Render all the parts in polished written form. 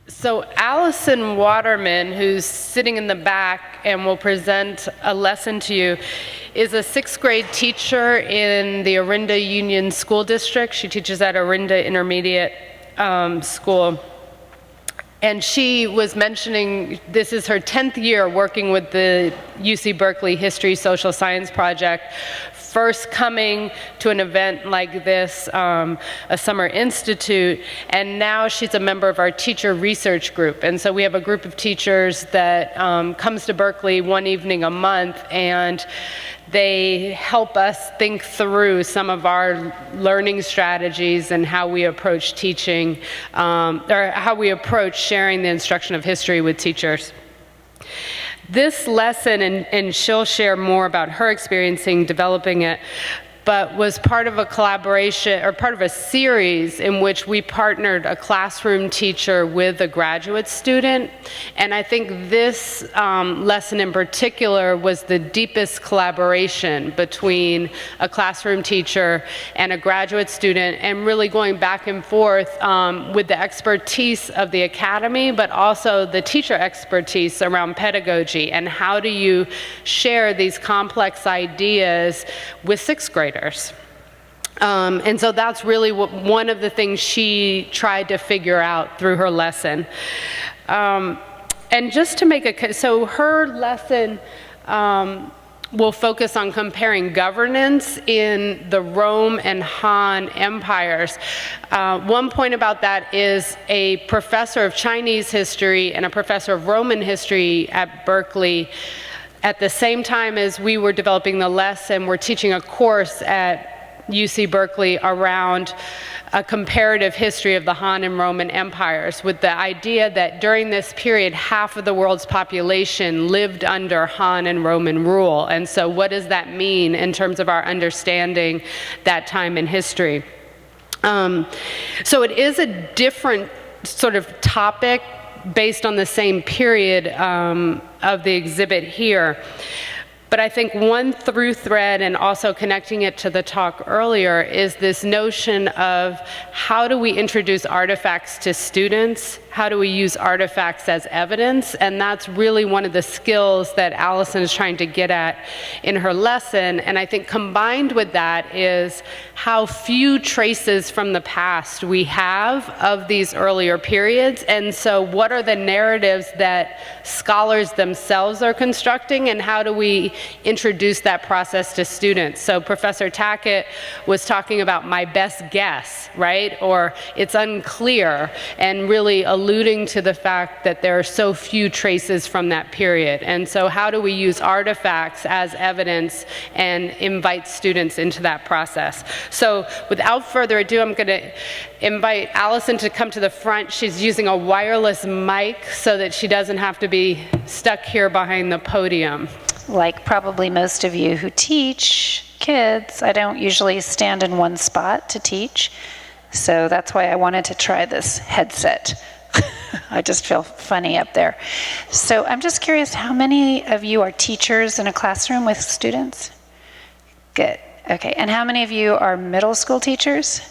So Alison Waterman, who's sitting in the back and will present a lesson to you, is a 6th grade teacher in the Orinda Union School District. She teaches at Orinda Intermediate School. And she was mentioning this is her 10th year working with the UC Berkeley History Social Science Project, first coming to an event like this, a summer institute, and now she's a member of our teacher research group. And so we have a group of teachers that comes to Berkeley one evening a month, and they help us think through some of our learning strategies and how we approach teaching, or how we approach sharing the instruction of history with teachers. This lesson, and she'll share more about her experiencing developing it, but was part of a collaboration, or part of a series in which we partnered a classroom teacher with a graduate student. And I think this lesson in particular was the deepest collaboration between a classroom teacher and a graduate student, and really going back and forth with the expertise of the academy, but also the teacher expertise around pedagogy, and how do you share these complex ideas with 6th graders. And so that's really one of the things she tried to figure out through her lesson. And just to make so her lesson will focus on comparing governance in the Rome and Han empires. One point about that is a professor of Chinese history and a professor of Roman history at Berkeley, at the same time as we were developing the lesson, we're teaching a course at UC Berkeley around a comparative history of the Han and Roman empires, with the idea that during this period, half of the world's population lived under Han and Roman rule. And so what does that mean in terms of our understanding that time in history? So it is a different sort of topic based on the same period of the exhibit here. But I think one through thread, and also connecting it to the talk earlier, is this notion of how do we introduce artifacts to students? How do we use artifacts as evidence? And that's really one of the skills that Alison is trying to get at in her lesson. And I think combined with that is how few traces from the past we have of these earlier periods. And so what are the narratives that scholars themselves are constructing, and how do we introduce that process to students? So Professor Tackett was talking about my best guess, right? Or it's unclear, and really alluding to the fact that there are so few traces from that period. And so how do we use artifacts as evidence and invite students into that process? So without further ado, I'm going to invite Alison to come to the front. She's using a wireless mic so that she doesn't have to be stuck here behind the podium. Like probably most of you who teach kids, I don't usually stand in one spot to teach. So that's why I wanted to try this headset. I just feel funny up there. So I'm just curious, how many of you are teachers in a classroom with students? Good. Okay. And how many of you are middle school teachers?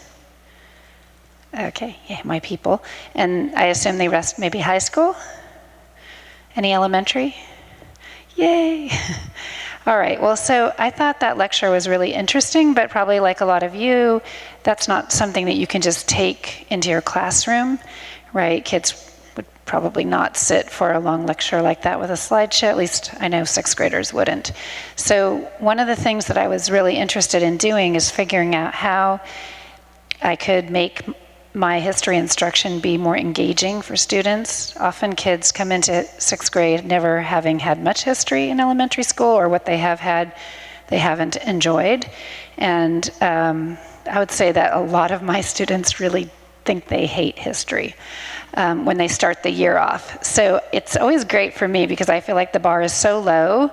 Okay. Yeah, my people. And I assume the rest maybe high school? Any elementary? Yay. All right. Well, so I thought that lecture was really interesting, but probably like a lot of you, that's not something that you can just take into your classroom, right? Kids would probably not sit for a long lecture like that with a slideshow. At least I know 6th graders wouldn't. So one of the things that I was really interested in doing is figuring out how I could make my history instruction be more engaging for students. Often kids come into 6th grade never having had much history in elementary school, or what they have had, they haven't enjoyed. And I would say that a lot of my students really think they hate history when they start the year off. So it's always great for me because I feel like the bar is so low,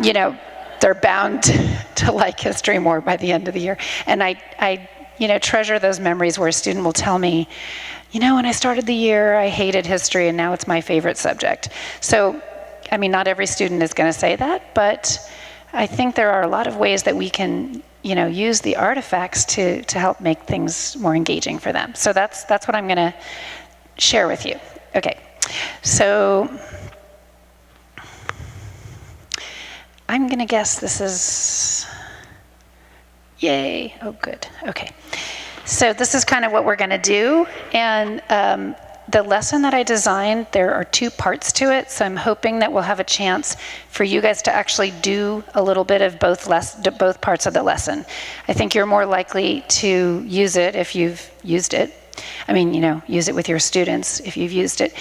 you know, they're bound to like history more by the end of the year. And I treasure those memories where a student will tell me, when I started the year, I hated history, and now it's my favorite subject. So, I mean, not every student is going to say that, but I think there are a lot of ways that we can, use the artifacts to help make things more engaging for them. So that's what I'm going to share with you. Okay, so I'm gonna guess this is, yay, oh good, okay. So this is kind of what we're gonna do, and the lesson that I designed, there are 2 parts to it, so I'm hoping that we'll have a chance for you guys to actually do a little bit of both parts of the lesson. I think you're more likely to use it if you've used it. I mean, use it with your students if you've used it.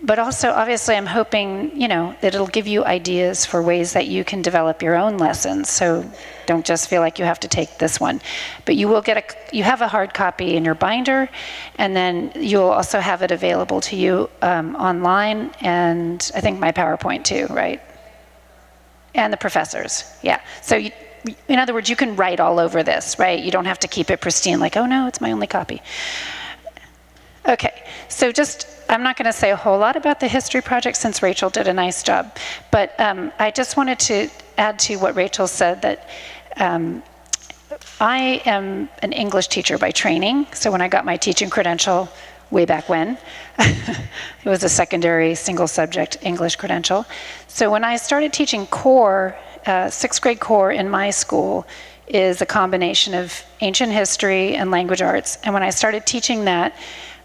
But also, obviously, I'm hoping, that it'll give you ideas for ways that you can develop your own lessons. So don't just feel like you have to take this one. But you will you have a hard copy in your binder, and then you'll also have it available to you online, and I think my PowerPoint too, right? And the professors, yeah. So in other words, you can write all over this, right? You don't have to keep it pristine, like, oh no, it's my only copy. Okay, so I'm not going to say a whole lot about the history project since Rachel did a nice job, but I just wanted to add to what Rachel said that I am an English teacher by training, so when I got my teaching credential way back when, it was a secondary single subject English credential. So when I started teaching core, 6th grade core in my school is a combination of ancient history and language arts, and when I started teaching that,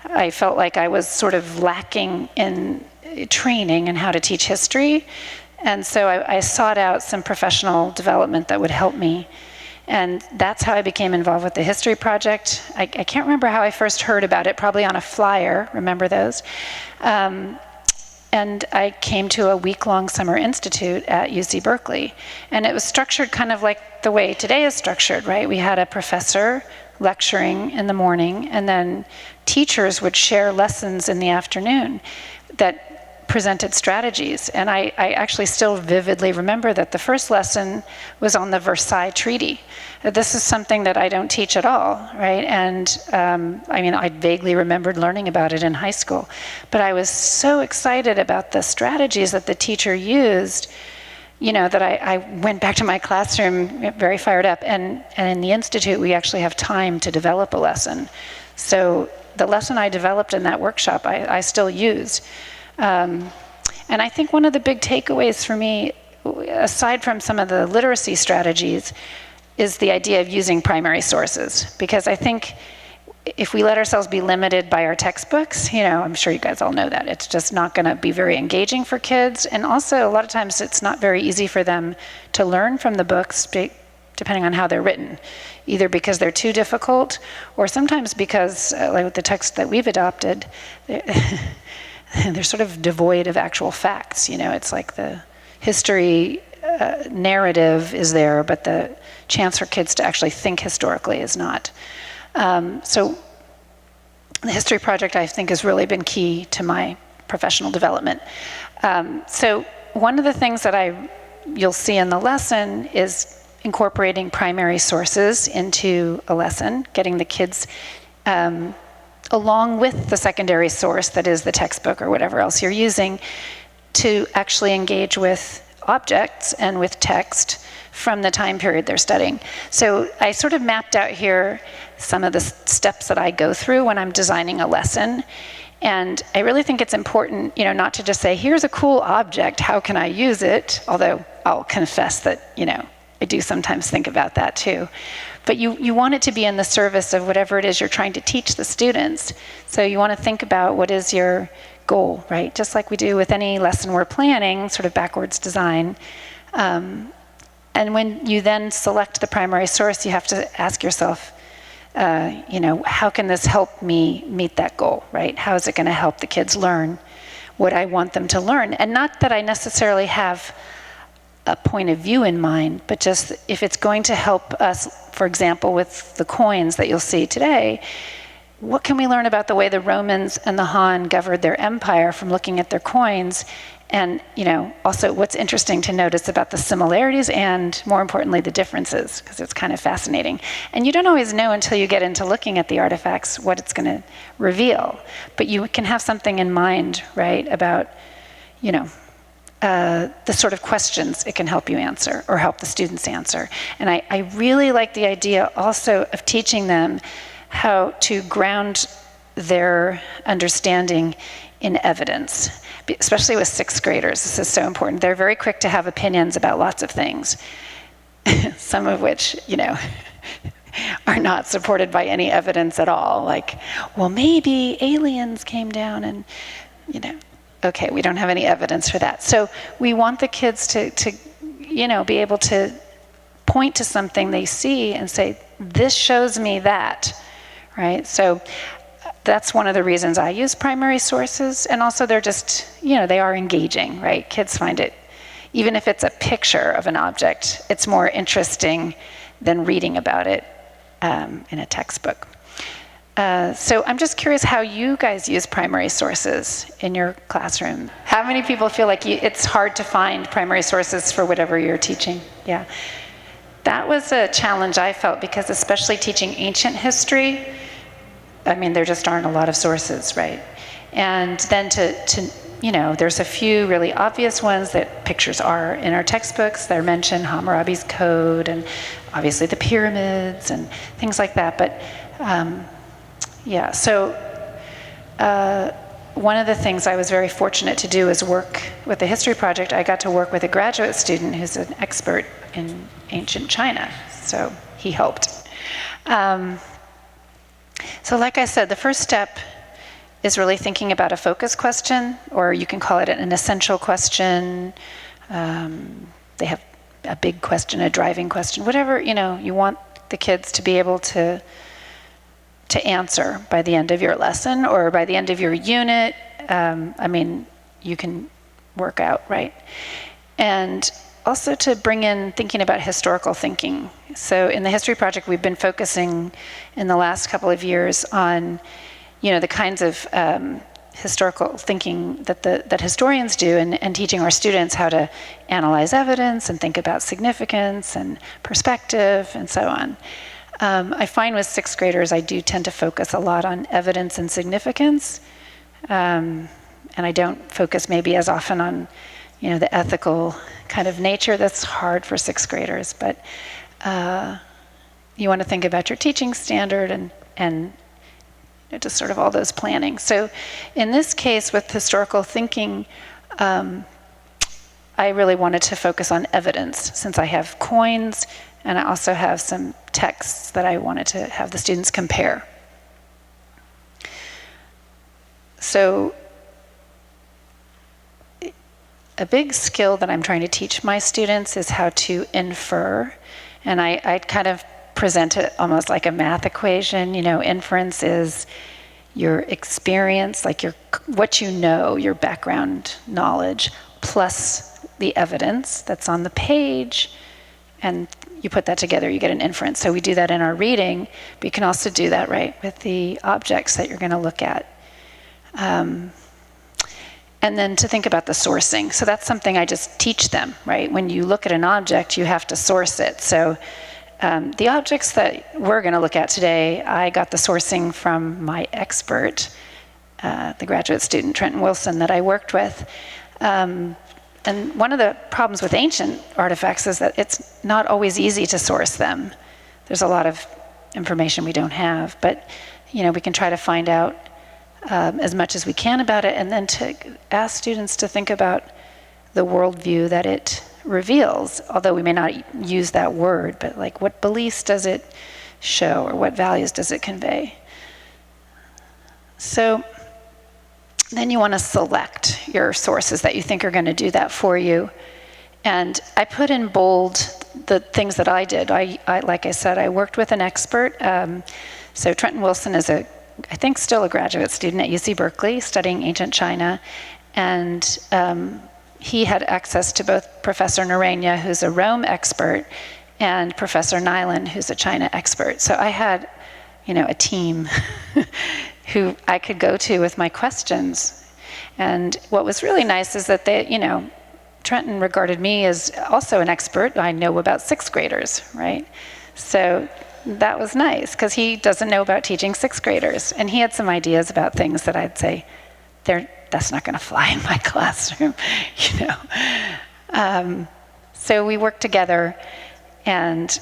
I felt like I was sort of lacking in training in how to teach history. And so I sought out some professional development that would help me. And that's how I became involved with the history project. I can't remember how I first heard about it, probably on a flyer, remember those? And I came to a week-long summer institute at UC Berkeley. And it was structured kind of like the way today is structured, right? We had a professor lecturing in the morning, and then teachers would share lessons in the afternoon that presented strategies. And I actually still vividly remember that the first lesson was on the Versailles Treaty. This is something that I don't teach at all, right? And I vaguely remembered learning about it in high school, but I was so excited about the strategies that the teacher used, that I went back to my classroom very fired up. And in the Institute, we actually have time to develop a lesson. So the lesson I developed in that workshop, I still use. And I think one of the big takeaways for me, aside from some of the literacy strategies, is the idea of using primary sources. Because I think if we let ourselves be limited by our textbooks, I'm sure you guys all know that, it's just not going to be very engaging for kids. And also, a lot of times, it's not very easy for them to learn from the books, depending on how they're written, either because they're too difficult, or sometimes because, like with the text that we've adopted, they're sort of devoid of actual facts. It's like the history narrative is there, but the chance for kids to actually think historically is not. So the history project, I think, has really been key to my professional development. So one of the things that you'll see in the lesson is incorporating primary sources into a lesson, getting the kids along with the secondary source, that is the textbook or whatever else you're using, to actually engage with objects and with text from the time period they're studying. So I sort of mapped out here some of the steps that I go through when I'm designing a lesson. And I really think it's important, not to just say, here's a cool object, how can I use it? Although I'll confess that, I do sometimes think about that too. But you want it to be in the service of whatever it is you're trying to teach the students. So you want to think about what is your goal, right? Just like we do with any lesson we're planning, sort of backwards design. And when you then select the primary source, you have to ask yourself, how can this help me meet that goal, right? How is it going to help the kids learn what I want them to learn? And not that I necessarily have a point of view in mind, but just if it's going to help us, for example, with the coins that you'll see today, what can we learn about the way the Romans and the Han governed their empire from looking at their coins? And also what's interesting to notice about the similarities and, more importantly, the differences, because it's kind of fascinating. And you don't always know until you get into looking at the artifacts what it's going to reveal. But you can have something in mind, right, about, the sort of questions it can help you answer or help the students answer. And I really like the idea also of teaching them how to ground their understanding in evidence, especially with sixth graders. This is so important. They're very quick to have opinions about lots of things, some of which, are not supported by any evidence at all. Like, well, maybe aliens came down and, okay, we don't have any evidence for that. So we want the kids to be able to point to something they see and say, this shows me that, right? So that's one of the reasons I use primary sources. And also they're just, they are engaging, right? Kids find it, even if it's a picture of an object, it's more interesting than reading about it in a textbook. So I'm just curious how you guys use primary sources in your classroom. How many people feel like it's hard to find primary sources for whatever you're teaching? Yeah. That was a challenge I felt, because especially teaching ancient history, there just aren't a lot of sources, right? And then there's a few really obvious ones that pictures are in our textbooks. They're mentioned, Hammurabi's Code, and obviously the pyramids and things like that. But so one of the things I was very fortunate to do is work with the history project. I got to work with a graduate student who's an expert in ancient China, so he helped. So like I said, the first step is really thinking about a focus question, or you can call it an essential question. They have a big question, a driving question, whatever, you want the kids to be able to answer by the end of your lesson or by the end of your unit. You can work out, right? And also to bring in thinking about historical thinking. So in the history project, we've been focusing in the last couple of years on, the kinds of historical thinking that historians do, and teaching our students how to analyze evidence and think about significance and perspective and so on. I find with sixth graders, I do tend to focus a lot on evidence and significance, and I don't focus maybe as often on, the ethical kind of nature. That's hard for sixth graders, but you want to think about your teaching standard and just sort of all those planning. So in this case, with historical thinking, I really wanted to focus on evidence, since I have coins, and I also have some texts that I wanted to have the students compare. So a big skill that I'm trying to teach my students is how to infer. And I kind of present it almost like a math equation. Inference is your experience, like what you know, your background knowledge, plus the evidence that's on the page, and you put that together, you get an inference. So we do that in our reading, but you can also do that, right, with the objects that you're going to look at. And then to think about the sourcing. So that's something I just teach them, right? When you look at an object, you have to source it. So the objects that we're going to look at today, I got the sourcing from my expert, the graduate student, Trenton Wilson, that I worked with. And one of the problems with ancient artifacts is that it's not always easy to source them. There's a lot of information we don't have, but we can try to find out as much as we can about it, and then to ask students to think about the worldview that it reveals, although we may not use that word, but like, what beliefs does it show, or what values does it convey? So then you want to select your sources that you think are going to do that for you. And I put in bold the things that I did. I like I said, I worked with an expert. So Trenton Wilson is I think still a graduate student at UC Berkeley, studying ancient China. And he had access to both Professor Narenya, who's a Rome expert, and Professor Nyland, who's a China expert. So I had, a team who I could go to with my questions. And what was really nice is that Trenton regarded me as also an expert. I know about sixth graders, right? So that was nice, because he doesn't know about teaching sixth graders. And he had some ideas about things that I'd say, that's not going to fly in my classroom, So we worked together, and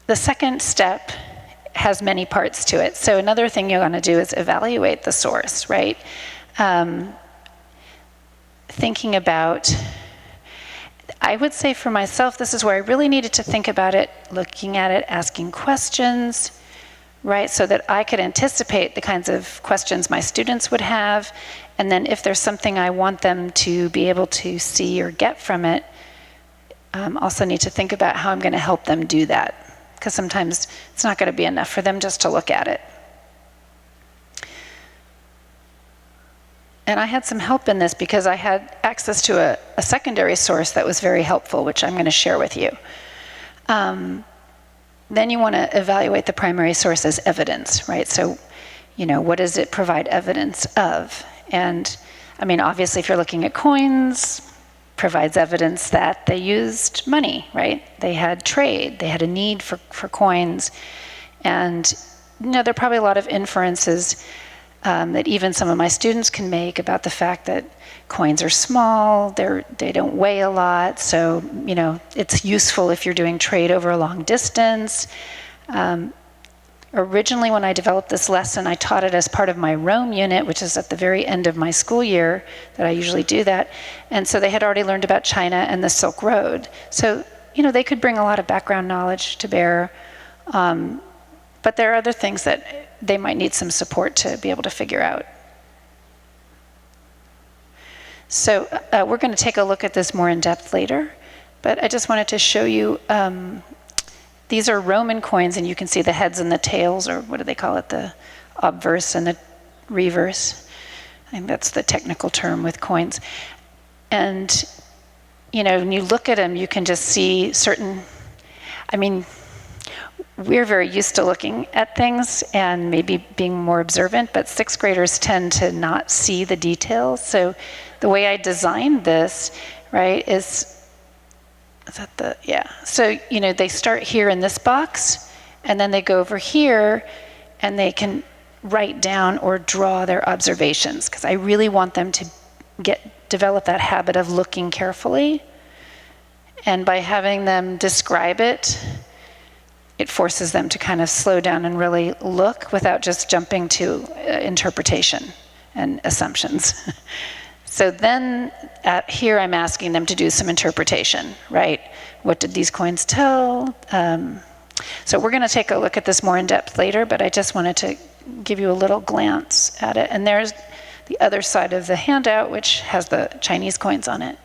the second step has many parts to it. So another thing you're going to do is evaluate the source, right? Thinking about, I would say for myself, this is where I really needed to think about it, looking at it, asking questions, right? So that I could anticipate the kinds of questions my students would have. And then if there's something I want them to be able to see or get from it, also need to think about how I'm going to help them do that. Because sometimes it's not going to be enough for them just to look at it. And I had some help in this because I had access to a secondary source that was very helpful, which I'm going to share with you. Then you want to evaluate the primary source as evidence, right? So, what does it provide evidence of? And, I mean, obviously, if you're looking at coins, provides evidence that they used money, right? They had trade, they had a need for coins. And, there are probably a lot of inferences that even some of my students can make about the fact that coins are small, they don't weigh a lot, so it's useful if you're doing trade over a long distance. Originally, when I developed this lesson, I taught it as part of my Rome unit, which is at the very end of my school year that I usually do that. And so they had already learned about China and the Silk Road. So, they could bring a lot of background knowledge to bear. But there are other things that they might need some support to be able to figure out. So we're going to take a look at this more in depth later, but I just wanted to show you, these are Roman coins, and you can see the heads and the tails, or what do they call it, the obverse and the reverse. I think that's the technical term with coins. And, when you look at them, you can just see certain, we're very used to looking at things and maybe being more observant, but sixth graders tend to not see the details. So the way I designed this, right, is that the, yeah. So, they start here in this box, and then they go over here, and they can write down or draw their observations, because I really want them to develop that habit of looking carefully. And by having them describe it, it forces them to kind of slow down and really look without just jumping to interpretation and assumptions. So then here I'm asking them to do some interpretation, right? What did these coins tell? So we're going to take a look at this more in depth later, but I just wanted to give you a little glance at it. And there's the other side of the handout, which has the Chinese coins on it.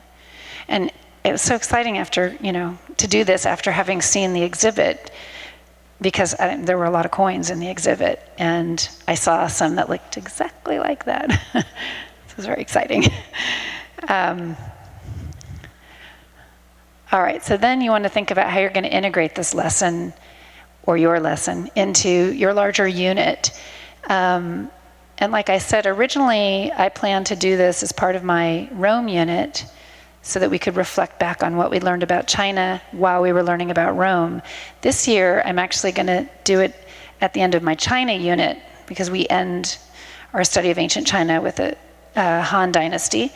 And it was so exciting after, to do this after having seen the exhibit, because there were a lot of coins in the exhibit, and I saw some that looked exactly like that. This was very exciting. All right, so then you want to think about how you're going to integrate this lesson, or your lesson, into your larger unit. And like I said, originally I planned to do this as part of my Rome unit, so that we could reflect back on what we learned about China while we were learning about Rome. This year, I'm actually going to do it at the end of my China unit, because we end our study of ancient China with the Han Dynasty.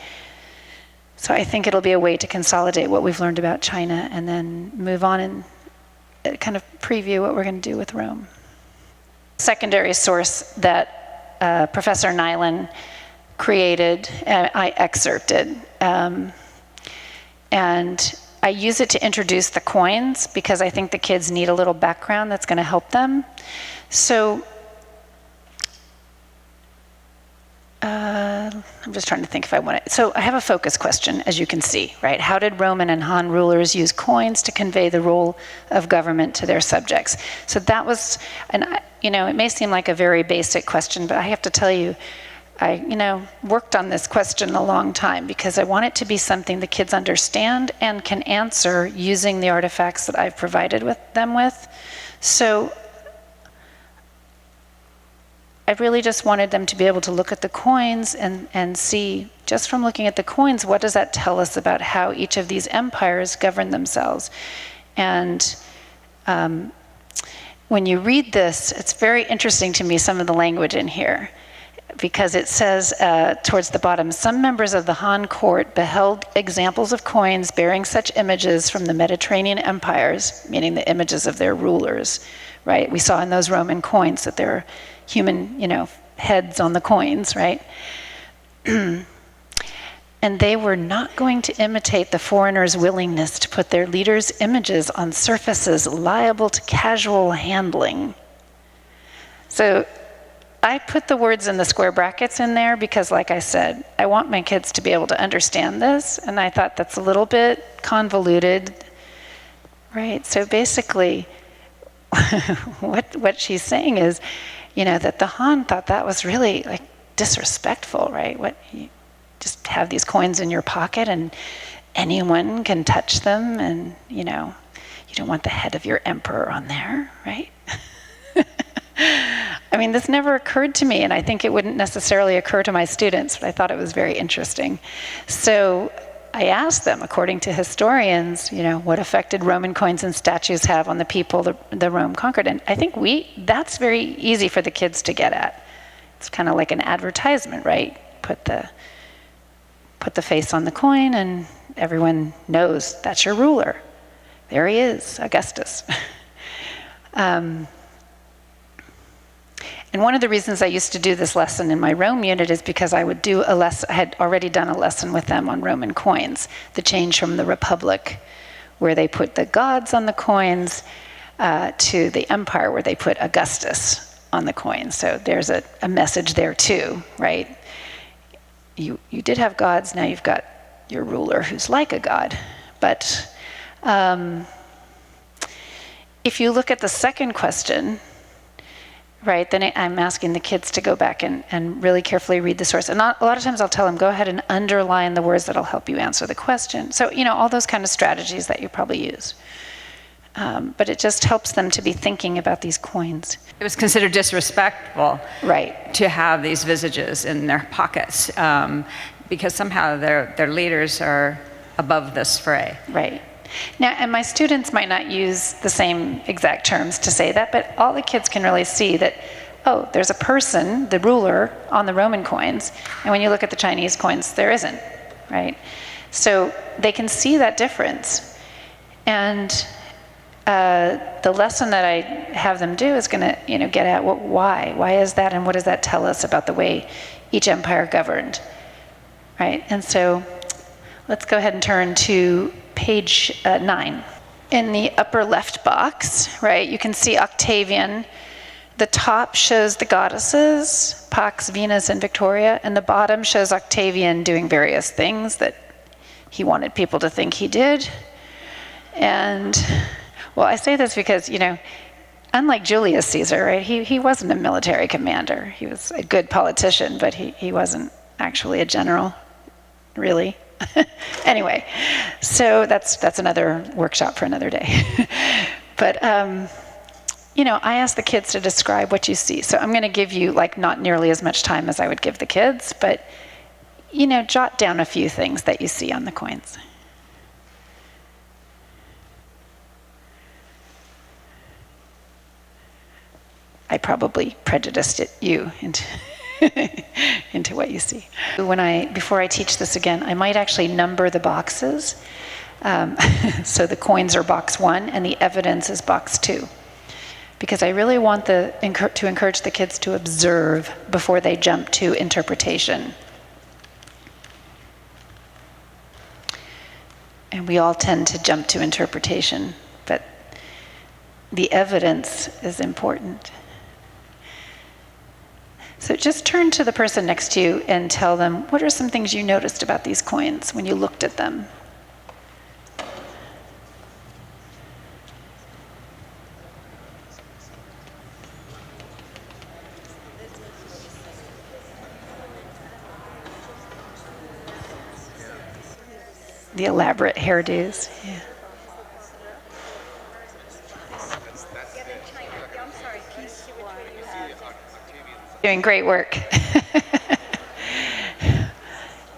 So I think it'll be a way to consolidate what we've learned about China and then move on and kind of preview what we're going to do with Rome. Secondary source that Professor Nyland created, I excerpted. And I use it to introduce the coins, because I think the kids need a little background that's going to help them. So I'm just trying to think if I want to. So I have a focus question, as you can see, right? How did Roman and Han rulers use coins to convey the role of government to their subjects? So that was, and it may seem like a very basic question, but I have to tell you, I worked on this question a long time, because I want it to be something the kids understand and can answer using the artifacts that I've provided them with. So I really just wanted them to be able to look at the coins and see, just from looking at the coins, what does that tell us about how each of these empires govern themselves? And when you read this, it's very interesting to me, some of the language in here. because it says towards the bottom, some members of the Han court beheld examples of coins bearing such images from the Mediterranean empires, meaning the images of their rulers, right? We saw in those Roman coins that there are human, heads on the coins, right? And they were not going to imitate the foreigners' willingness to put their leaders' images on surfaces liable to casual handling. So I put the words in the square brackets in there because, like I said, I want my kids to be able to understand this, and I thought that's a little bit convoluted, right? So basically, what she's saying is, that the Han thought that was really like disrespectful, right? You just have these coins in your pocket and anyone can touch them, and you don't want the head of your emperor on there, right? I mean, this never occurred to me, and I think it wouldn't necessarily occur to my students, but I thought it was very interesting. So I asked them, according to historians, what effect did Roman coins and statues have on the people the Rome conquered? And I think that's very easy for the kids to get at. It's kind of like an advertisement, right? Put the face on the coin and everyone knows that's your ruler. There he is, Augustus. And one of the reasons I used to do this lesson in my Rome unit is because I would do a lesson, I had already done a lesson with them on Roman coins, the change from the Republic, where they put the gods on the coins, to the empire, where they put Augustus on the coins. So there's a message there too, right? You did have gods, now you've got your ruler who's like a god. But if you look at the second question, right, then I'm asking the kids to go back and really carefully read the source. And a lot of times I'll tell them, go ahead and underline the words that'll help you answer the question. So, all those kind of strategies that you probably use. But it just helps them to be thinking about these coins. It was considered disrespectful, right, to have these visages in their pockets, because somehow their leaders are above this fray. Right. Now, and my students might not use the same exact terms to say that, but all the kids can really see that, oh, there's a person, the ruler, on the Roman coins, and when you look at the Chinese coins, there isn't, right? So they can see that difference. And the lesson that I have them do is going to, get at why? Why is that, and what does that tell us about the way each empire governed, right? And so let's go ahead and turn to page 9. In the upper left box, right, you can see Octavian. The top shows the goddesses, Pax, Venus, and Victoria, and the bottom shows Octavian doing various things that he wanted people to think he did. And, well, I say this because, unlike Julius Caesar, right, he wasn't a military commander. He was a good politician, but he wasn't actually a general, really. Anyway, so that's another workshop for another day. But, I ask the kids to describe what you see. So I'm going to give you, not nearly as much time as I would give the kids, but, jot down a few things that you see on the coins. I probably prejudiced you into what you see. Before I teach this again, I might actually number the boxes. So the coins are box 1 and the evidence is box 2. Because I really want to encourage the kids to observe before they jump to interpretation. And we all tend to jump to interpretation, but the evidence is important. So just turn to the person next to you and tell them, what are some things you noticed about these coins when you looked at them? The elaborate hairdos, yeah. Doing great work. And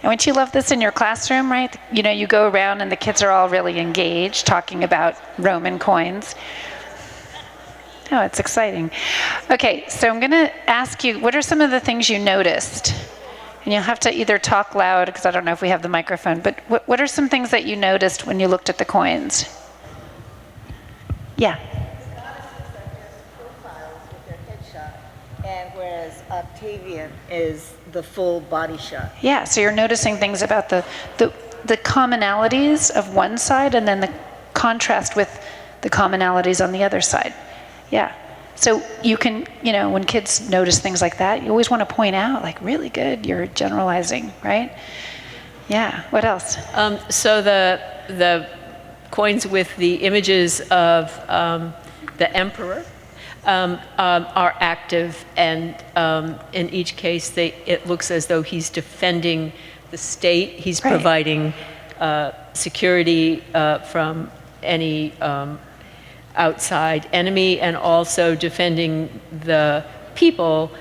wouldn't you love this in your classroom, right? You go around and the kids are all really engaged talking about Roman coins. Oh, it's exciting. Okay, so I'm going to ask you, what are some of the things you noticed? And you'll have to either talk loud, because I don't know if we have the microphone, but what are some things that you noticed when you looked at the coins? Yeah. And whereas Octavian is the full body shot. Yeah, so you're noticing things about the commonalities of one side and then the contrast with the commonalities on the other side. Yeah. So you can, when kids notice things like that, you always want to point out, like, really good, you're generalizing, right? Yeah. What else? So the coins with the images of the emperor are active, and in each case, it looks as though he's defending the state. He's Right. providing security from any outside enemy, and also defending the people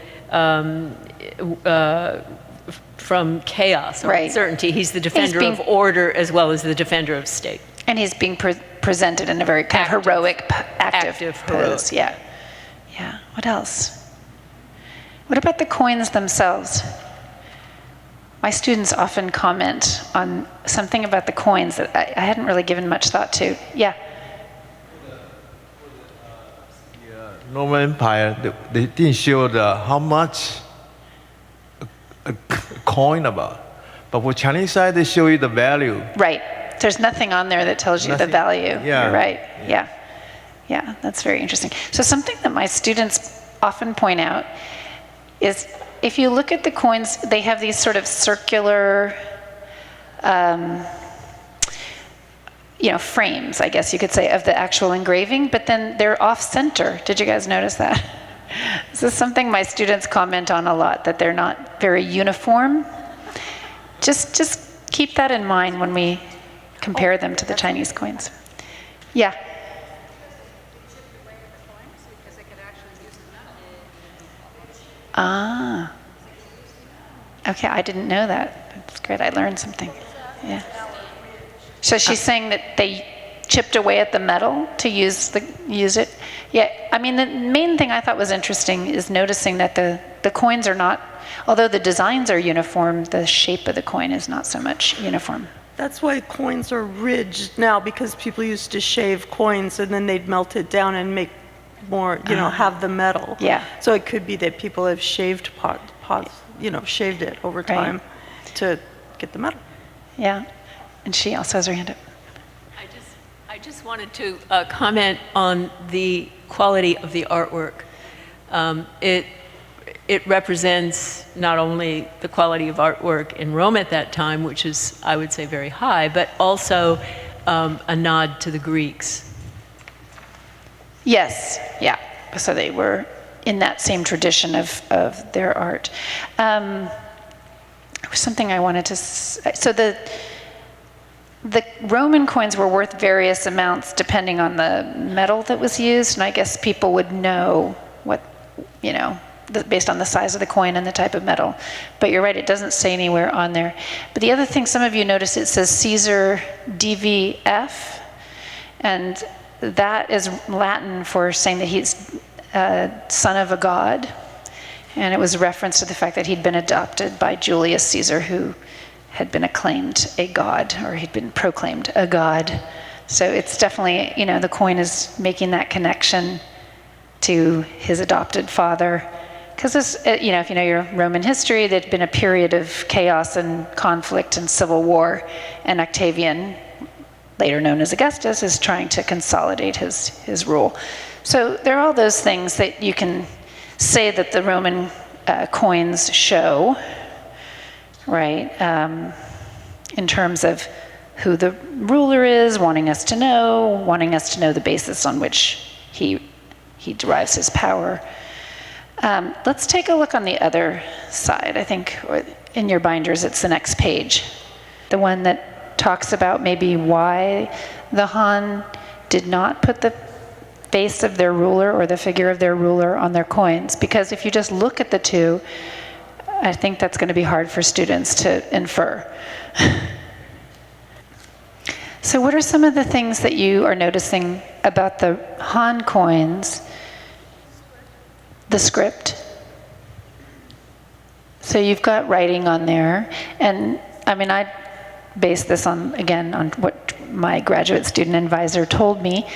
from chaos or Right. uncertainty. He's the defender being- of order as well as the defender of state. And he's being presented in a very kind of heroic, active pose. heroic. Yeah. Yeah. What else? What about the coins themselves? My students often comment on something about the coins that I hadn't really given much thought to. Yeah. Roman Empire, they didn't show how much a coin about. But for Chinese side, they show you the value. Right. There's nothing on there that tells you the Nothing. value. Yeah. You're right. Yeah. Yeah, that's very interesting. So something that my students often point out is if you look at the coins, they have these sort of circular frames, I guess you could say, of the actual engraving, but then they're off center. Did you guys notice that? This is something my students comment on a lot, that they're not very uniform. Just keep that in mind when we compare them to the Chinese coins. Yeah. Ah. Okay, I didn't know that. That's great. I learned something. Yeah. So she's saying that they chipped away at the metal to use it. Yeah. I mean, the main thing I thought was interesting is noticing that the coins are not, although the designs are uniform, the shape of the coin is not so much uniform. That's why coins are ridged now, because people used to shave coins and then they'd melt it down and make more, have the metal. Yeah. So it could be that people have shaved shaved it over time to get the metal. Yeah. And she also has her hand up. I just wanted to comment on the quality of the artwork. It represents not only the quality of artwork in Rome at that time, which is, I would say, very high, but also a nod to the Greeks. Yes, yeah. So they were in that same tradition of their art. There was something I wanted to say. So the Roman coins were worth various amounts depending on the metal that was used, and I guess people would know what, based on the size of the coin and the type of metal. But you're right, it doesn't say anywhere on there. But the other thing, some of you notice it says Caesar DVF, and that is Latin for saying that he's son of a god. And it was a reference to the fact that he'd been adopted by Julius Caesar, who had been acclaimed a god, or he'd been proclaimed a god. So it's definitely, the coin is making that connection to his adopted father. Because this, if you know your Roman history, there'd been a period of chaos and conflict and civil war, and Octavian, later known as Augustus, is trying to consolidate his rule. So there are all those things that you can say that the Roman coins show, right? In terms of who the ruler is, wanting us to know the basis on which he derives his power. Let's take a look on the other side. I think in your binders, it's the next page. The one that talks about maybe why the Han did not put the face of their ruler or the figure of their ruler on their coins. Because if you just look at the two, I think that's going to be hard for students to infer. So what are some of the things that you are noticing about the Han coins the script. So you've got writing on there, and I mean, I base this on, again, on what my graduate student advisor told me,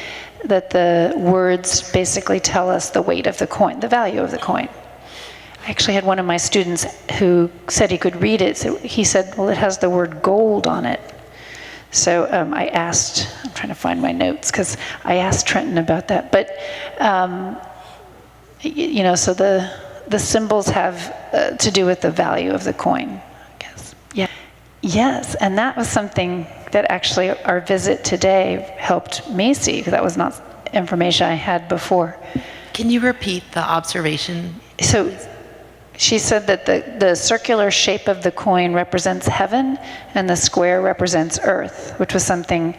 that the words basically tell us the weight of the coin, the value of the coin. I actually had one of my students who said he could read it. So he said, well, it has the word gold on it. So I asked, I'm trying to find my notes, because I asked Trenton about that. But, you know, so the symbols have to do with the value of the coin, I guess. Yeah. Yes, and that was something that actually our visit today helped me see, because that was not information I had before. Can you repeat the observation? So she said that the circular shape of the coin represents heaven and the square represents earth, which was something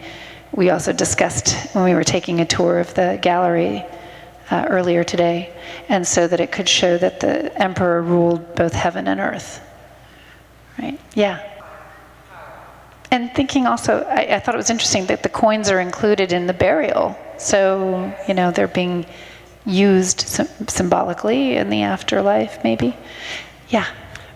we also discussed when we were taking a tour of the gallery earlier today. And so that it could show that the emperor ruled both heaven and earth. Right? Yeah. And thinking also, I thought it was interesting that the coins are included in the burial. So, you know, they're being used symbolically in the afterlife, maybe. Yeah.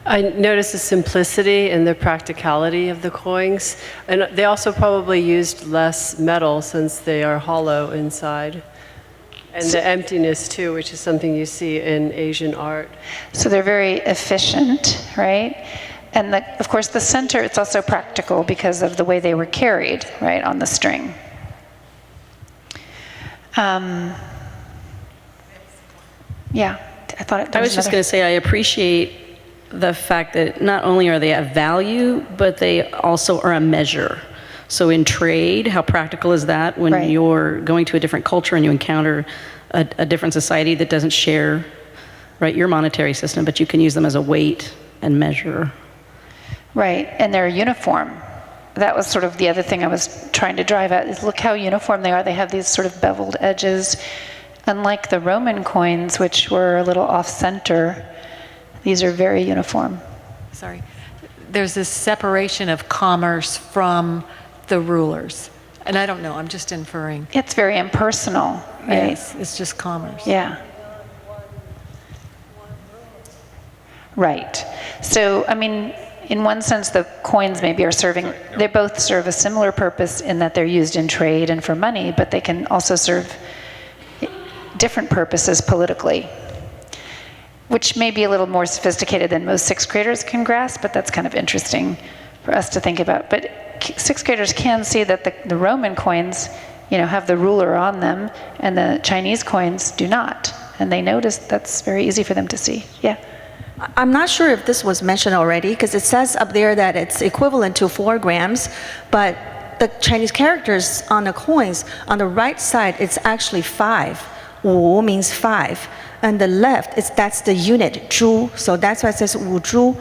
I noticed the simplicity and the practicality of the coins. And they also probably used less metal since they are hollow inside. And the emptiness too, which is something you see in Asian art. So they're very efficient, right? And of course the center, it's also practical because of the way they were carried, right, on the string. Yeah, I thought I was just going to say I appreciate the fact that not only are they a value, but they also are a measure. So in trade, how practical is that when you're going to a different culture and you encounter a different society that doesn't share, right, your monetary system, but you can use them as a weight and measure. Right, and they're uniform. That was sort of the other thing I was trying to drive at, is look how uniform they are. They have these sort of beveled edges. Unlike the Roman coins, which were a little off-center, these are very uniform. Sorry. There's this separation of commerce from the rulers. And I don't know, I'm just inferring. It's very impersonal, right? Yes, it's just commerce. Yeah. Right. So, I mean, in one sense, the coins maybe are serving, they both serve a similar purpose in that they're used in trade and for money, but they can also serve different purposes politically, which may be a little more sophisticated than most sixth graders can grasp, but that's kind of interesting for us to think about. But sixth graders can see that the Roman coins, you know, have the ruler on them, and the Chinese coins do not. And they notice that's very easy for them to see. Yeah. I'm not sure if this was mentioned already, because it says up there that it's equivalent to 4 grams, but the Chinese characters on the coins, on the right side, it's actually 5. Wu means 5. And the left, that's the unit, zhu, so that's why it says wu zhu.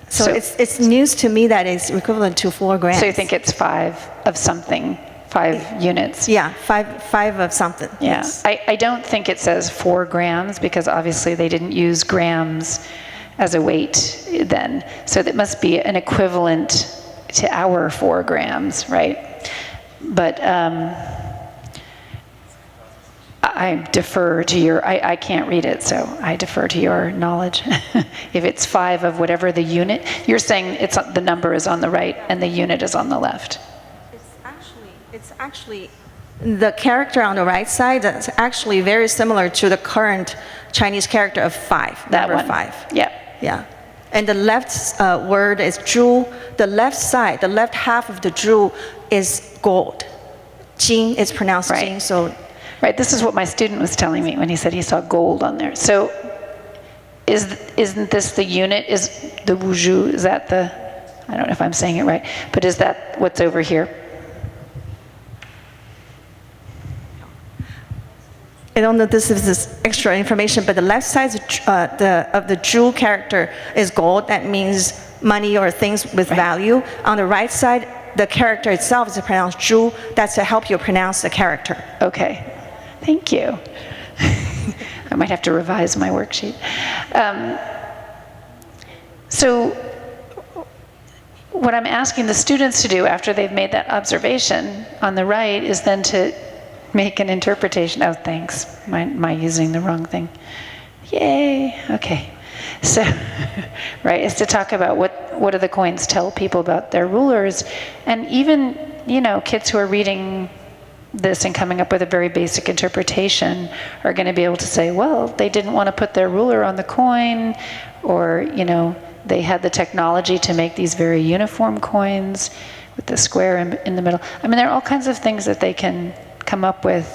So it's news to me that it's equivalent to 4 grams. So you think it's 5 of something, 5 units? Yeah, 5 of something. Yeah, Yes. I don't think it says 4 grams, because obviously they didn't use grams as a weight then. So that must be an equivalent to our 4 grams, right? But I defer to your, I can't read it, so I defer to your knowledge. If it's 5 of whatever the unit, you're saying the number is on the right and the unit is on the left. It's actually the character on the right side that's actually very similar to the current Chinese character of 5, That number one. 5. Yeah. Yeah. And the left word is zhu. The left side, the left half of the zhu is gold. Jing is pronounced jing, so. Right, this is what my student was telling me when he said he saw gold on there. So isn't this the unit, is the wuzhu, is that the, I don't know if I'm saying it right, but is that what's over here? I don't know if this is this extra information, but the left side of the zhu character is gold. That means money or things with value. On the right side, the character itself is pronounced zhu. That's to help you pronounce the character. Okay, thank you. I might have to revise my worksheet. So what I'm asking the students to do after they've made that observation on the right is then to make an interpretation. Oh, thanks. Am I using the wrong thing? Yay, okay. So, right, is to talk about what do the coins tell people about their rulers. And even, kids who are reading this and coming up with a very basic interpretation are going to be able to say, well, they didn't want to put their ruler on the coin, or, they had the technology to make these very uniform coins with the square in the middle. I mean, there are all kinds of things that they can come up with.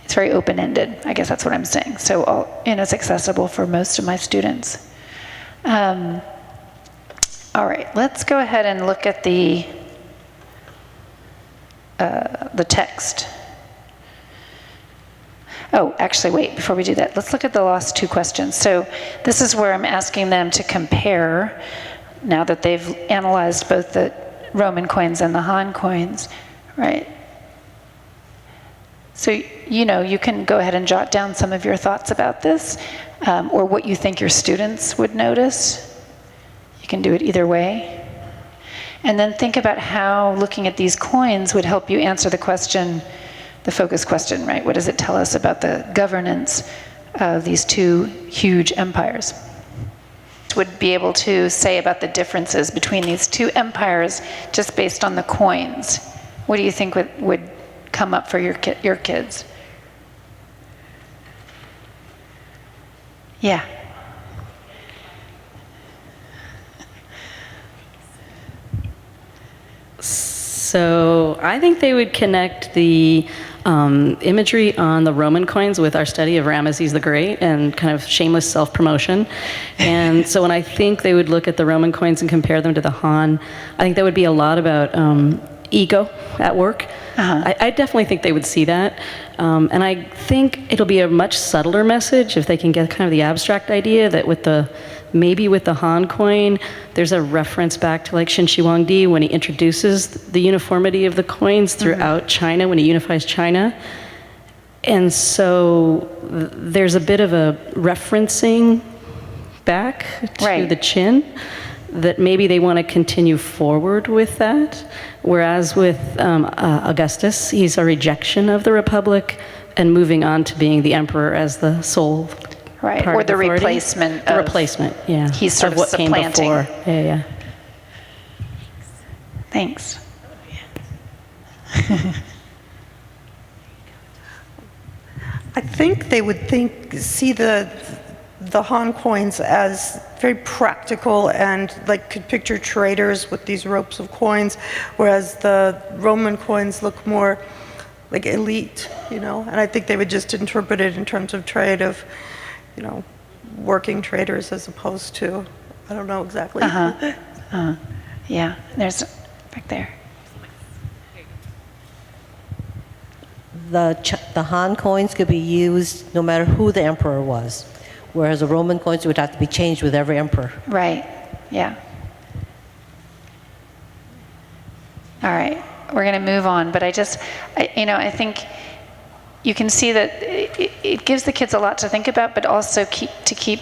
It's very open-ended, I guess that's what I'm saying. So, it's accessible for most of my students. All right, let's go ahead and look at the text. Oh, actually, wait, before we do that, let's look at the last two questions. So this is where I'm asking them to compare, now that they've analyzed both the Roman coins and the Han coins, right? So, you can go ahead and jot down some of your thoughts about this, or what you think your students would notice. You can do it either way. And then think about how looking at these coins would help you answer the question, the focus question, right? What does it tell us about the governance of these two huge empires? Would be able to say about the differences between these two empires just based on the coins. What do you think would come up for your kids? Yeah. So I think they would connect the imagery on the Roman coins with our study of Ramesses the Great and kind of shameless self-promotion. And so when I think they would look at the Roman coins and compare them to the Han, I think that would be a lot about ego at work. I definitely think they would see that. And I think it'll be a much subtler message if they can get kind of the abstract idea that maybe with the Han coin, there's a reference back to like Qin Shi Huangdi when he introduces the uniformity of the coins throughout China, when he unifies China. And so there's a bit of a referencing back to the Qin that maybe they want to continue forward with that. Whereas with Augustus, he's a rejection of the Republic and moving on to being the emperor as the sole right, part or of the authority. replacement. The replacement, yeah. He's sort of what came supplanting. before. Yeah. Thanks. I think they would see the Han coins as very practical and like could picture traders with these ropes of coins, whereas the Roman coins look more like elite, And I think they would just interpret it in terms of trade of, working traders as opposed to, I don't know exactly. Yeah, there's back there. The Han coins could be used no matter who the emperor was, whereas the Roman coins would have to be changed with every emperor. Right, yeah. All right, we're going to move on, but I think you can see that it gives the kids a lot to think about, but also keep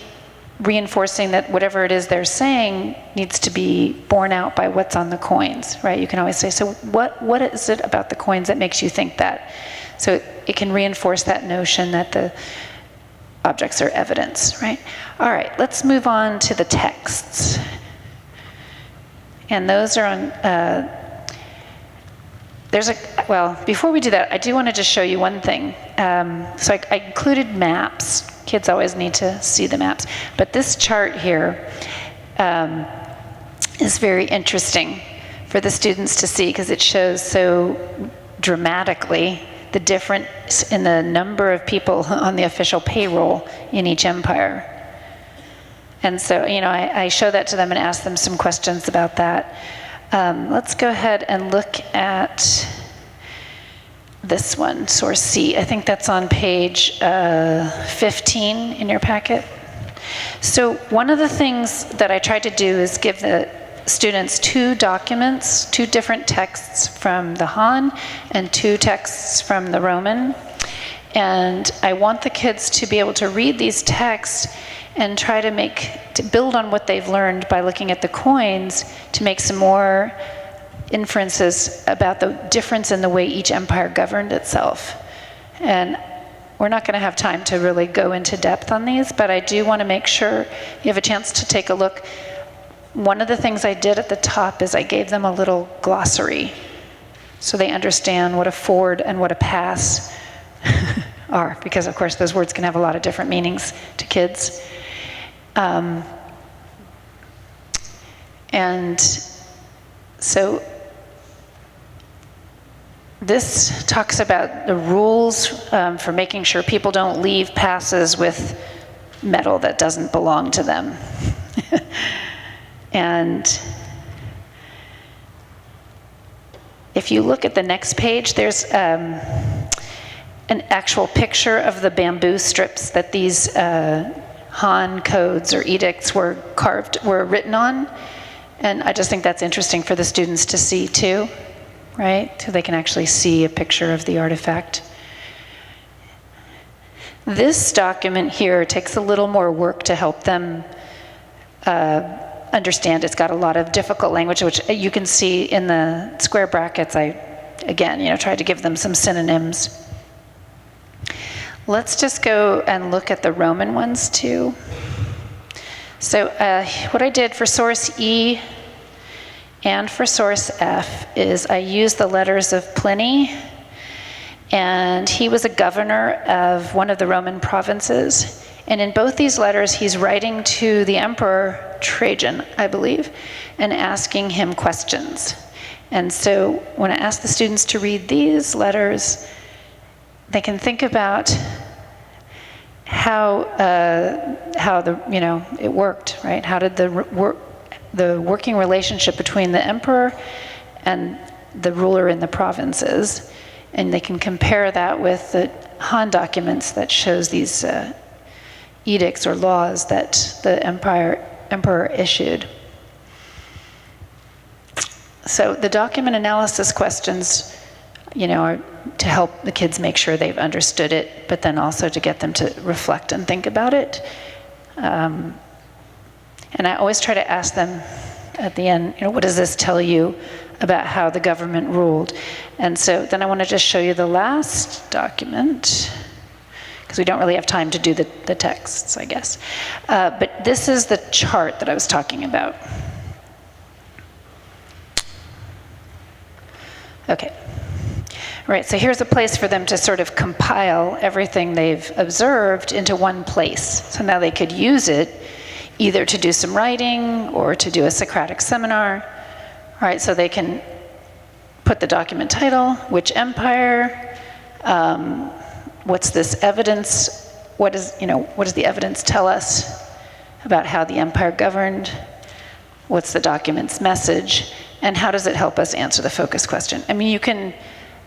reinforcing that whatever it is they're saying needs to be borne out by what's on the coins, right? You can always say, so what is it about the coins that makes you think that? So it can reinforce that notion that the objects are evidence, right? All right, let's move on to the texts. And those are on, before we do that, I do want to just show you one thing. So I included maps. Kids always need to see the maps. But this chart here is very interesting for the students to see because it shows so dramatically the difference in the number of people on the official payroll in each empire. And so, I show that to them and ask them some questions about that. Let's go ahead and look at this one, source C. I think that's on page 15 in your packet. So one of the things that I tried to do is give the students two documents, two different texts from the Han and two texts from the Roman. And I want the kids to be able to read these texts and try to build on what they've learned by looking at the coins to make some more inferences about the difference in the way each empire governed itself. And we're not going to have time to really go into depth on these, but I do want to make sure you have a chance to take a look. One of the things I did at the top is I gave them a little glossary so they understand what a forward and what a pass are, because of course those words can have a lot of different meanings to kids. And so this talks about the rules for making sure people don't leave passes with metal that doesn't belong to them. And if you look at the next page, there's an actual picture of the bamboo strips that these Han codes or edicts were written on. And I just think that's interesting for the students to see too, right? So they can actually see a picture of the artifact. This document here takes a little more work to help them understand. It's got a lot of difficult language, which you can see in the square brackets. I, again, tried to give them some synonyms. Let's just go and look at the Roman ones too. So what I did for source E and for source F is I used the letters of Pliny, and he was a governor of one of the Roman provinces. And in both these letters, he's writing to the Emperor Trajan, I believe, and asking him questions. And so when I ask the students to read these letters, they can think about how it worked, right? How did the working relationship between the emperor and the ruler in the provinces, and they can compare that with the Han documents that shows these edicts or laws that the emperor issued. So the document analysis questions, are to help the kids make sure they've understood it, but then also to get them to reflect and think about it. And I always try to ask them at the end, what does this tell you about how the government ruled? And so then I want to just show you the last document, because we don't really have time to do the texts, I guess. But this is the chart that I was talking about. Okay. Right, so here's a place for them to sort of compile everything they've observed into one place. So now they could use it either to do some writing or to do a Socratic seminar. All right, so they can put the document title, which empire, what's this evidence, what does the evidence tell us about how the empire governed, what's the document's message, and how does it help us answer the focus question? I mean, you can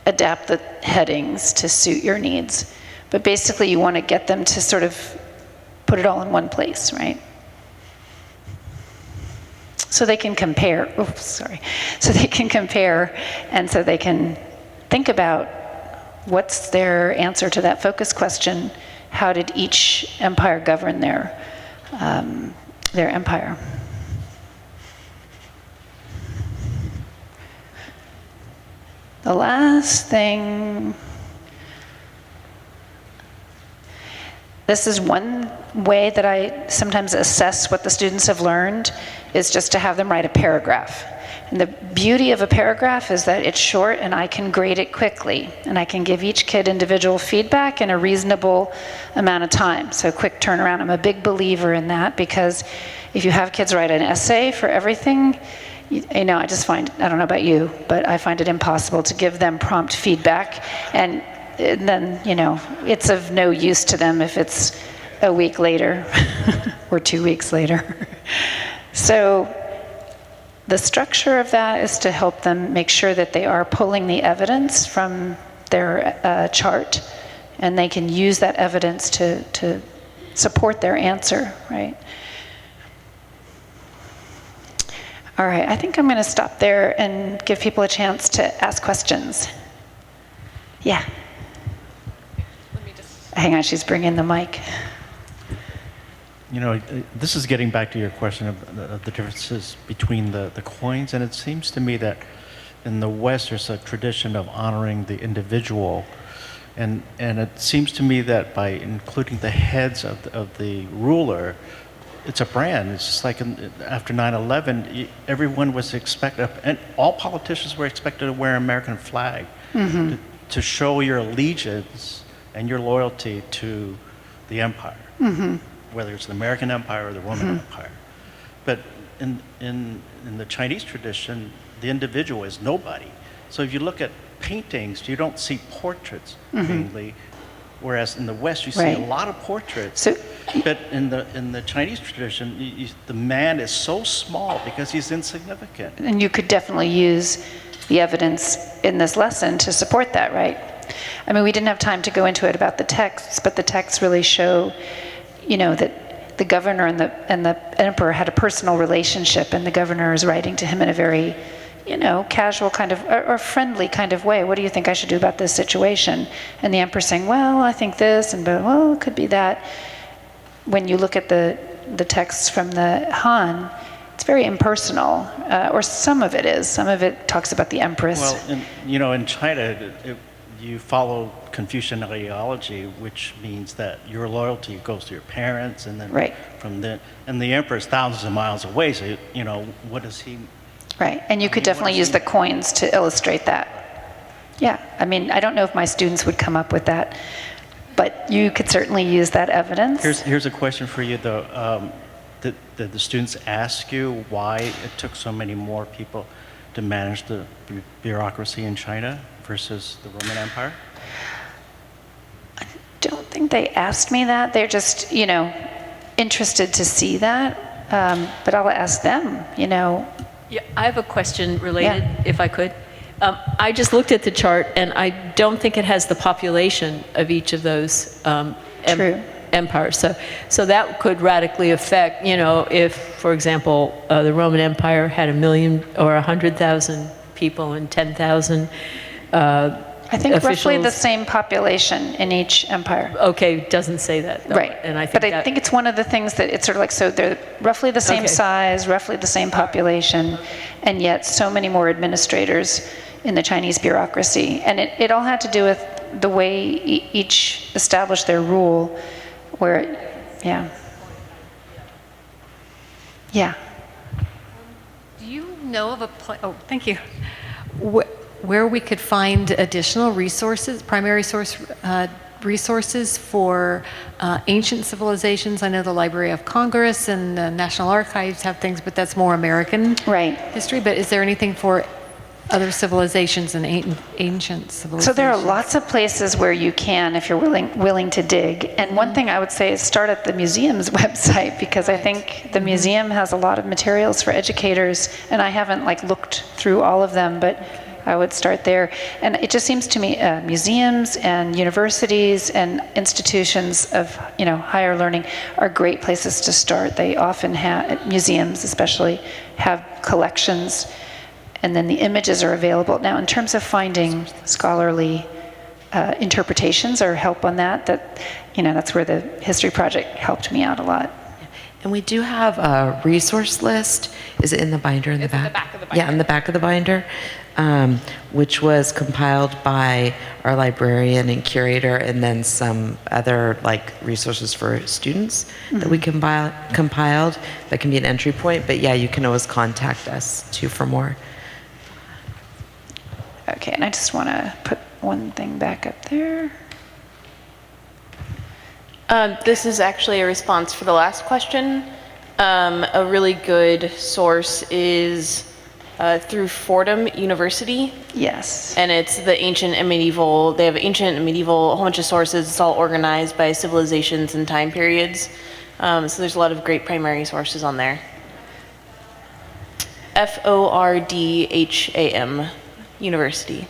adapt the headings to suit your needs, but basically you want to get them to sort of put it all in one place, right? So they can compare, so they can compare, and so they can think about what's their answer to that focus question. How did each empire govern their empire? The last thing, this is one way that I sometimes assess what the students have learned, is just to have them write a paragraph. And the beauty of a paragraph is that it's short and I can grade it quickly, and I can give each kid individual feedback in a reasonable amount of time. So quick turnaround, I'm a big believer in that, because if you have kids write an essay for everything, I just find, I don't know about you, but I find it impossible to give them prompt feedback. And then, it's of no use to them if it's a week later or 2 weeks later. So the structure of that is to help them make sure that they are pulling the evidence from their chart, and they can use that evidence to support their answer, right? All right, I think I'm going to stop there and give people a chance to ask questions. Yeah. Hang on, she's bringing the mic. This is getting back to your question of the differences between the coins, and it seems to me that in the West there's a tradition of honoring the individual, And it seems to me that by including the heads of the ruler, it's a brand. It's just like after 9/11, everyone was expected, and all politicians were expected to wear an American flag to show your allegiance and your loyalty to the empire, whether it's the American Empire or the Roman Empire. But in the Chinese tradition, the individual is nobody. So if you look at paintings, you don't see portraits mainly, whereas in the West you see a lot of portraits. But in the Chinese tradition, the man is so small because he's insignificant. And you could definitely use the evidence in this lesson to support that, right? I mean, we didn't have time to go into it about the texts, but the texts really show, that the governor and the emperor had a personal relationship, and the governor is writing to him in a very, casual kind of, or friendly kind of way. What do you think I should do about this situation? And the emperor's saying, well, I think this, and well, it could be that. When you look at the texts from the Han, it's very impersonal, or some of it is. Some of it talks about the empress. Well, in China, you follow Confucian ideology, which means that your loyalty goes to your parents, and then from then, and the emperor is thousands of miles away. So what does he? Right, and you could definitely use the coins to illustrate that. Yeah, I mean, I don't know if my students would come up with that, but you could certainly use that evidence. Here's a question for you, though. Did the students ask you why it took so many more people to manage the bureaucracy in China versus the Roman Empire? I don't think they asked me that. They're just, interested to see that. But I'll ask them, Yeah, I have a question related, if I could. I just looked at the chart, and I don't think it has the population of each of those empires. So that could radically affect, if, for example, the Roman Empire had 1 million or 100,000 people and 10,000 I think officials. roughly the same population in each empire. Okay, doesn't say that, though. Right. And I think it's one of the things that it's sort of like, so they're roughly the same size, roughly the same population, and yet so many more administrators in the Chinese bureaucracy. And it all had to do with the way each established their rule, where, Yeah. Do you know of a place, thank you, where we could find additional resources, primary source resources for ancient civilizations? I know the Library of Congress and the National Archives have things, but that's more American history. But is there anything for other civilizations and ancient civilizations? So there are lots of places where you can, if you're willing to dig. And one thing I would say is start at the museum's website, because I think the museum has a lot of materials for educators, and I haven't looked through all of them, but I would start there. And it just seems to me museums and universities and institutions of higher learning are great places to start. They often have, museums especially, have collections, and then the images are available. Now, in terms of finding scholarly interpretations or help on that's where the History Project helped me out a lot. And we do have a resource list. Is it in the binder in the back? In the back of the binder. Yeah, in the back of the binder, which was compiled by our librarian and curator, and then some other resources for students that we compiled that can be an entry point. But yeah, you can always contact us too for more. Okay, and I just want to put one thing back up there. This is actually a response for the last question. A really good source is through Fordham University. Yes. And it's the ancient and medieval. They have ancient and medieval, a whole bunch of sources. It's all organized by civilizations and time periods. So there's a lot of great primary sources on there. Fordham University.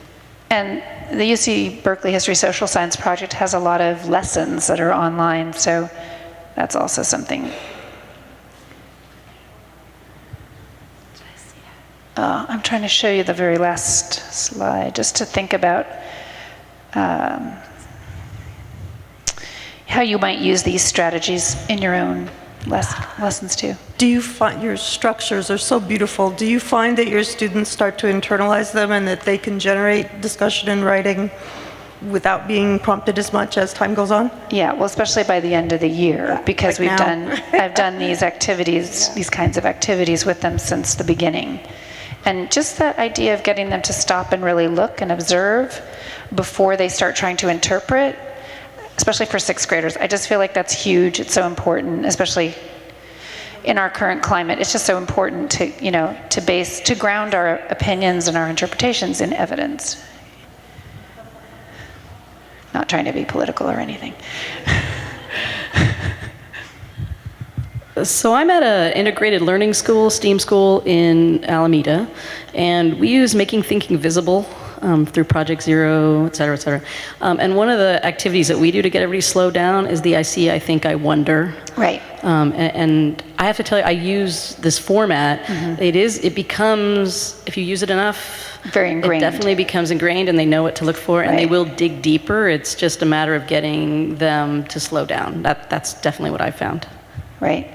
And the UC Berkeley History Social Science Project has a lot of lessons that are online, so that's also something. I'm trying to show you the very last slide, just to think about how you might use these strategies in your own lessons too. Do you find your structures are so beautiful? Do you find that your students start to internalize them and that they can generate discussion and writing without being prompted as much as time goes on? Yeah, well, especially by the end of the year, because like we've now. I've done these activities, these kinds of activities with them since the beginning. And just that idea of getting them to stop and really look and observe before they start trying to interpret, especially for sixth graders, I just feel like that's huge. It's so important, especially in our current climate. It's just so important to, you know, to ground our opinions and our interpretations in evidence. Not trying to be political or anything. So I'm at an integrated learning school, STEAM school in Alameda, and we use Making Thinking Visible through Project Zero, et cetera, et cetera. And one of the activities that we do to get everybody slowed down is the I see, I think, I wonder. Right. And I have to tell you, I use this format. It becomes, if you use it enough, very ingrained. It definitely becomes ingrained, and they know what to look for, and they will dig deeper. It's just a matter of getting them to slow down. That's definitely what I've found. Right.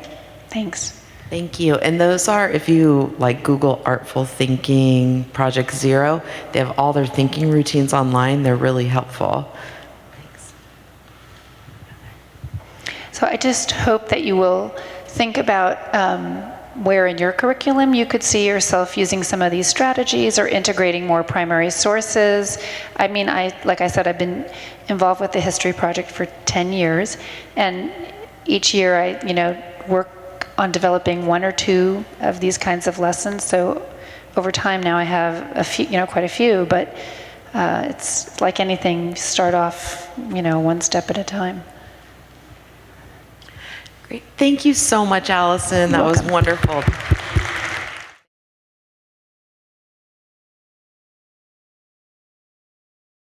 Thanks. Thank you. And those are, if you like Google Artful Thinking, Project Zero, they have all their thinking routines online. They're really helpful. Thanks. So I just hope that you will think about where in your curriculum you could see yourself using some of these strategies or integrating more primary sources. I mean, like I said, I've been involved with the History Project for 10 years, and each year I, work on developing one or two of these kinds of lessons. So over time now I have a few, quite a few, but it's like anything, start off, one step at a time. Great. Thank you so much, Allison. That was wonderful.